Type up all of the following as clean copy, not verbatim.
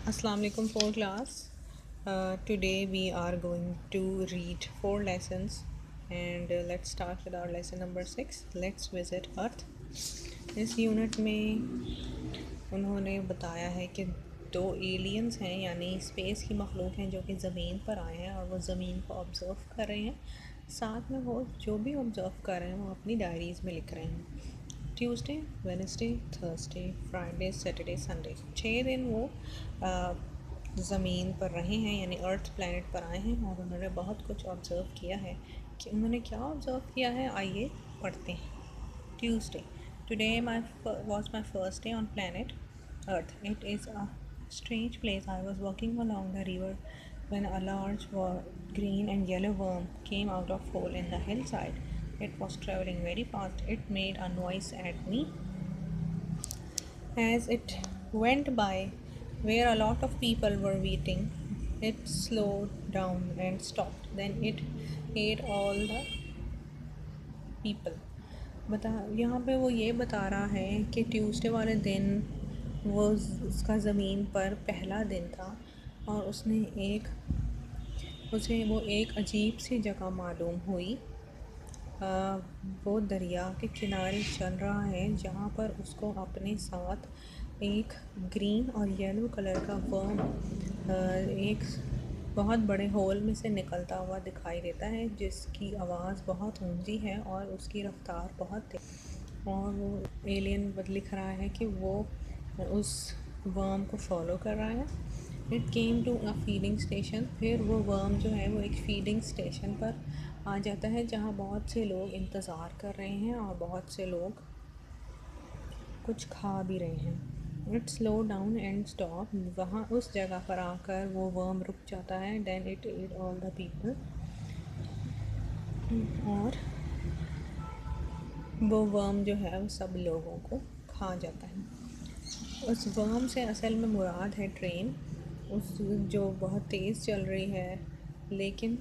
Assalamu alaikum for class. Today we are going to read 4 lessons and let's start with our lesson number 6. Let's visit Earth. इस unit में उन्होंने बताया है कि दो aliens हैं यानी स्पेस की मखलूक हैं जो कि ज़मीन पर आए हैं और वो ज़मीन को ऑब्ज़र्व कर रहे हैं। साथ में वो जो भी ऑब्ज़र्व कर रहे हैं वो अपनी डायरीज़ में लिख रहे हैं। Tuesday, Wednesday, Thursday, Friday, Saturday, Sunday 6 दिन वो ज़मीन पर रहे हैं यानी अर्थ प्लैनेट पर आए हैं और उन्होंने बहुत कुछ ऑब्ज़र्व किया है। कि उन्होंने क्या ऑब्ज़र्व किया है आइए पढ़ते हैं। Tuesday. Today was my first day on planet Earth. It is a strange place. I was walking along the river when a large green and yellow worm came out of hole in the hillside. It was traveling very fast. It made a noise at me as it went by where a lot of people were waiting. It slowed down and stopped. Then it ate all the people. यहाँ पे वो ये बता रहा है कि Tuesday वाले दिन वो उसका ज़मीन पर पहला दिन था और उसे वो एक अजीब सी जगह मालूम हुई। वो दरिया के किनारे चल रहा है जहाँ पर उसको अपने साथ एक ग्रीन और येलो कलर का वर्म एक बहुत बड़े होल में से निकलता हुआ दिखाई देता है जिसकी आवाज़ बहुत ऊंची है और उसकी रफ्तार बहुत तेज़। और वो एलियन लिख रहा है कि वो उस वर्म को फॉलो कर रहा है। It came to a feeding station. फिर वो वर्म जो है वो एक फीडिंग स्टेशन पर आ जाता है जहाँ बहुत से लोग इंतज़ार कर रहे हैं और बहुत से लोग कुछ खा भी रहे हैं। It slow down and stop. वहाँ उस जगह पर आकर वो वर्म रुक जाता है। Then it eat all the people. और वो वर्म जो है वो सब लोगों को खा जाता है। उस वर्म से असल में मुराद है ट्रेन, उस जो बहुत तेज़ चल रही है, लेकिन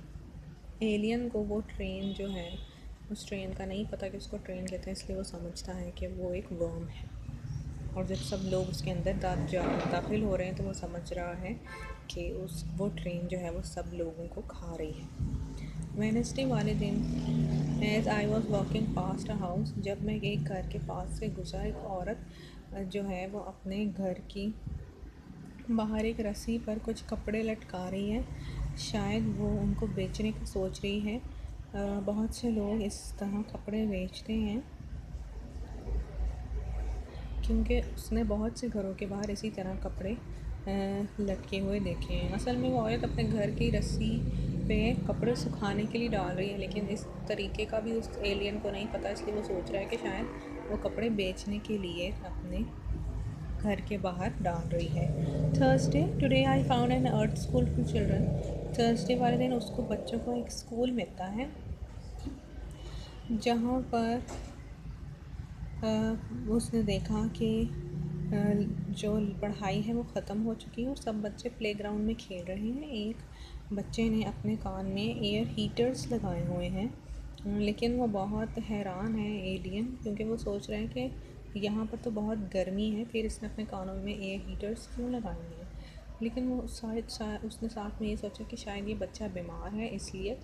एलियन को वो ट्रेन जो है उस ट्रेन का नहीं पता कि उसको ट्रेन कहते हैं, इसलिए वो समझता है कि वो एक वर्म है। और जब सब लोग उसके अंदर दाखिल हो रहे हैं तो वो समझ रहा है कि वो ट्रेन जो है वो सब लोगों को खा रही है। वेडनेसडे वाले दिन as I was walking past a house, जब मैं एक घर के पास से गुजरा, एक औरत जो है वो अपने घर की बाहर एक रस्सी पर कुछ कपड़े लटका रही है। शायद वो उनको बेचने की सोच रही है। बहुत से लोग इस तरह कपड़े बेचते हैं क्योंकि उसने बहुत से घरों के बाहर इसी तरह कपड़े लटके हुए देखे हैं। असल में वो औरत अपने घर की रस्सी पे कपड़े सुखाने के लिए डाल रही है, लेकिन इस तरीके का भी उस एलियन को नहीं पता, इसलिए वो सोच रहा है कि शायद वो कपड़े बेचने के लिए अपने घर के बाहर डाल रही है। Thursday, today I found an earth school for children. Thursday वाले दिन उसको बच्चों को एक स्कूल मिलता है जहाँ पर उसने देखा कि जो पढ़ाई है वो ख़त्म हो चुकी है और सब बच्चे प्लेग्राउंड में खेल रहे हैं। एक बच्चे ने अपने कान में एयर हीटर्स लगाए हुए हैं, लेकिन वो बहुत हैरान है एलियन, क्योंकि वो सोच रहे हैं कि यहाँ पर तो बहुत गर्मी है, फिर इसने अपने कानों में एयर हीटर्स क्यों लगाए हैं। लेकिन वो उसने साथ में ये सोचा कि शायद ये बच्चा बीमार है, इसलिए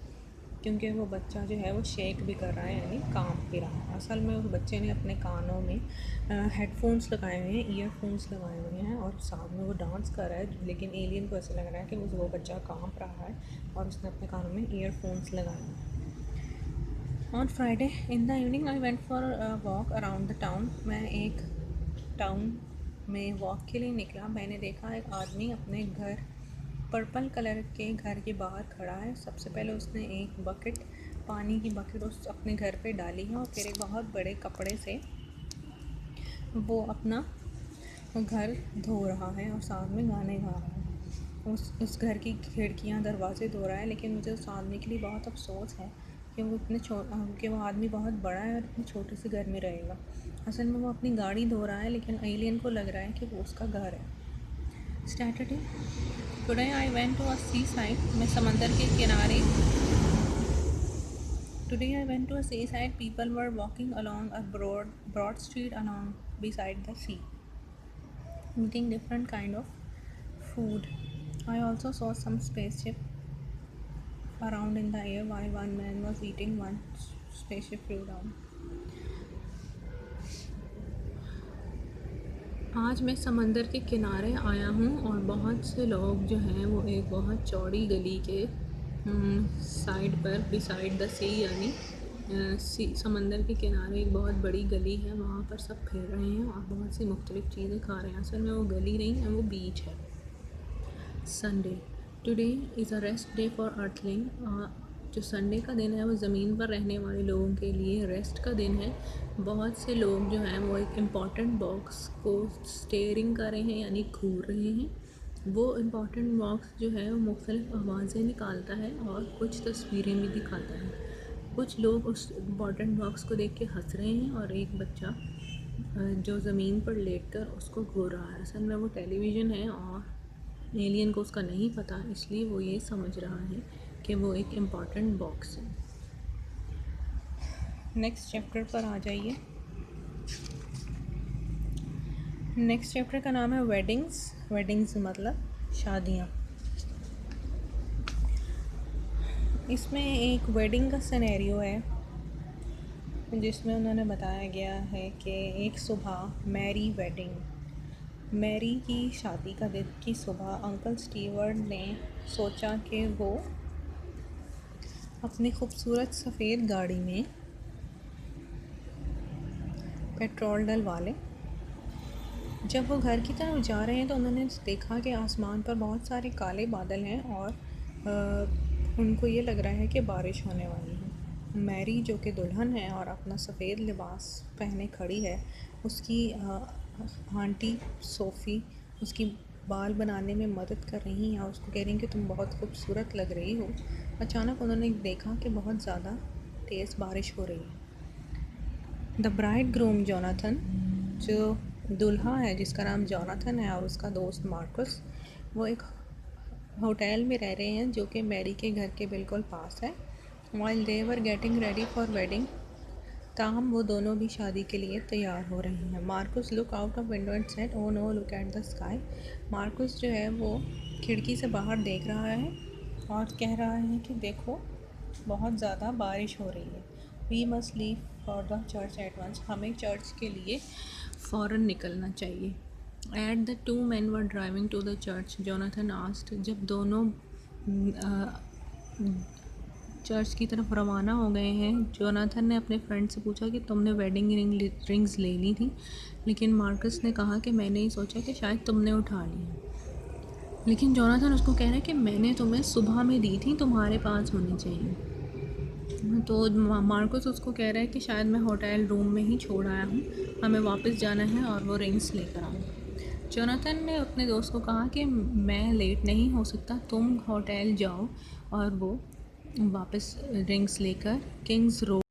क्योंकि वो बच्चा जो है वो शेक भी कर रहा है यानी कांप भी रहा है। असल में उस बच्चे ने अपने कानों में हेडफोन्स लगाए हुए हैं, ईयरफोन्स लगाए हुए हैं और साथ में वो डांस कर रहा है, लेकिन एलियन को ऐसा लग रहा है कि वो बच्चा कांप रहा है और उसने अपने कानों में ईयरफोन्स लगाए हुए हैं। On Friday in the evening I went for walk around the town. मैं एक टाउन में वॉक के लिए निकला। मैंने देखा एक आदमी अपने घर पर्पल कलर के घर के बाहर खड़ा है। सबसे पहले उसने एक बकेट, पानी की बकेट उस अपने घर पे डाली है और फिर एक बहुत बड़े कपड़े से वो अपना घर धो रहा है और साथ में गाने गा रहा है। उस घर की खिड़कियां दरवाजे धो रहा है, लेकिन मुझे उस आदमी के लिए बहुत अफसोस है कि वो आदमी बहुत बड़ा है और इतने छोटे से घर में रहेगा। असल में वो अपनी गाड़ी धो रहा है, लेकिन एलियन को लग रहा है कि वो उसका घर है। Saturday, today I went to a seaside. मैं समंदर के किनारे Today I went to a seaside. People were walking along a broad street along beside the sea, eating different kind of food. I also saw some spaceship around in the air while one man was eating one spaceship flew down. आज मैं समंदर के किनारे आया हूँ और बहुत से लोग जो हैं वो एक बहुत चौड़ी गली के साइड पर बिसाइड द सी यानी समंदर के किनारे एक बहुत बड़ी गली है, वहाँ पर सब फिर रहे हैं और बहुत सी मुख्तलिफ़ चीज़ें खा रहे हैं। असल में वो गली नहीं है, वो बीच है। Sunday today is a rest day for earthling. जो संडे का दिन है वो ज़मीन पर रहने वाले लोगों के लिए रेस्ट का दिन है। बहुत से लोग जो हैं वो एक इम्पॉर्टेंट बॉक्स को स्टेयरिंग कर रहे हैं यानी घूर रहे हैं। वो इम्पॉर्टेंट बॉक्स जो है वो मुख्तलिफ़ आवाज़ें निकालता है और कुछ तस्वीरें भी दिखाता है। कुछ लोग उस इम्पॉर्टेंट बॉक्स को देख के हंस रहे हैं और एक बच्चा जो ज़मीन पर लेटकर उसको घूर रहा है। असल में वो टेलीविज़न है और एलियन को उसका नहीं पता, इसलिए वो ये समझ रहा है कि वो एक इम्पॉर्टेंट बॉक्स है। नेक्स्ट चैप्टर पर आ जाइए। नेक्स्ट चैप्टर का नाम है वेडिंग्स। वेडिंग्स मतलब शादियाँ। इसमें एक वेडिंग का सिनेरियो है जिसमें उन्होंने बताया गया है कि एक सुबह मैरी की शादी का दिन की सुबह अंकल स्टीवर्ट ने सोचा कि वो अपनी खूबसूरत सफ़ेद गाड़ी में पेट्रोल डलवा लें। जब वो घर की तरफ जा रहे हैं तो उन्होंने देखा कि आसमान पर बहुत सारे काले बादल हैं और उनको ये लग रहा है कि बारिश होने वाली है। मैरी जो कि दुल्हन है और अपना सफ़ेद लिबास पहने खड़ी है, उसकी आंटी सोफ़ी उसकी बाल बनाने में मदद कर रही हैं और उसको कह रही हैं कि तुम बहुत खूबसूरत लग रही हो। अचानक उन्होंने देखा कि बहुत ज़्यादा तेज़ बारिश हो रही है। द ब्राइड ग्रूम जोनाथन, जो दूल्हा है जिसका नाम जोनाथन है और उसका दोस्त मार्कस, वो एक होटल में रह रहे हैं जो कि मैरी के घर के बिल्कुल पास है। While they were getting ready for wedding, ताहम वो दोनों भी शादी के लिए तैयार हो रहे हैं। Marcus look out of window and said, "oh no, look at the sky." Marcus जो है वो खिड़की से बाहर देख रहा है और कह रहा है कि देखो बहुत ज़्यादा बारिश हो रही है। We must leave for the church at once. हमें चर्च के लिए फ़ौरन निकलना चाहिए। At the two man were driving to the church, Jonathan asked. जब दोनों चर्च की तरफ रवाना हो गए हैं, जोनाथन ने अपने फ्रेंड से पूछा कि तुमने वेडिंग रिंग्स ले ली थी, लेकिन मार्कस ने कहा कि मैंने ही सोचा कि शायद तुमने उठा ली। लेकिन जोनाथन उसको कह रहा है कि मैंने तुम्हें सुबह में दी थी, तुम्हारे पास होनी चाहिए। तो मार्कस उसको कह रहा है कि शायद मैं होटल रूम में ही छोड़ आया हूँ, हमें वापस जाना है और वो रिंग्स लेकर आऊँ। जोनाथन ने अपने दोस्त को कहा कि मैं लेट नहीं हो सकता, तुम होटल जाओ और वो वापस रिंग्स लेकर किंग्स रोड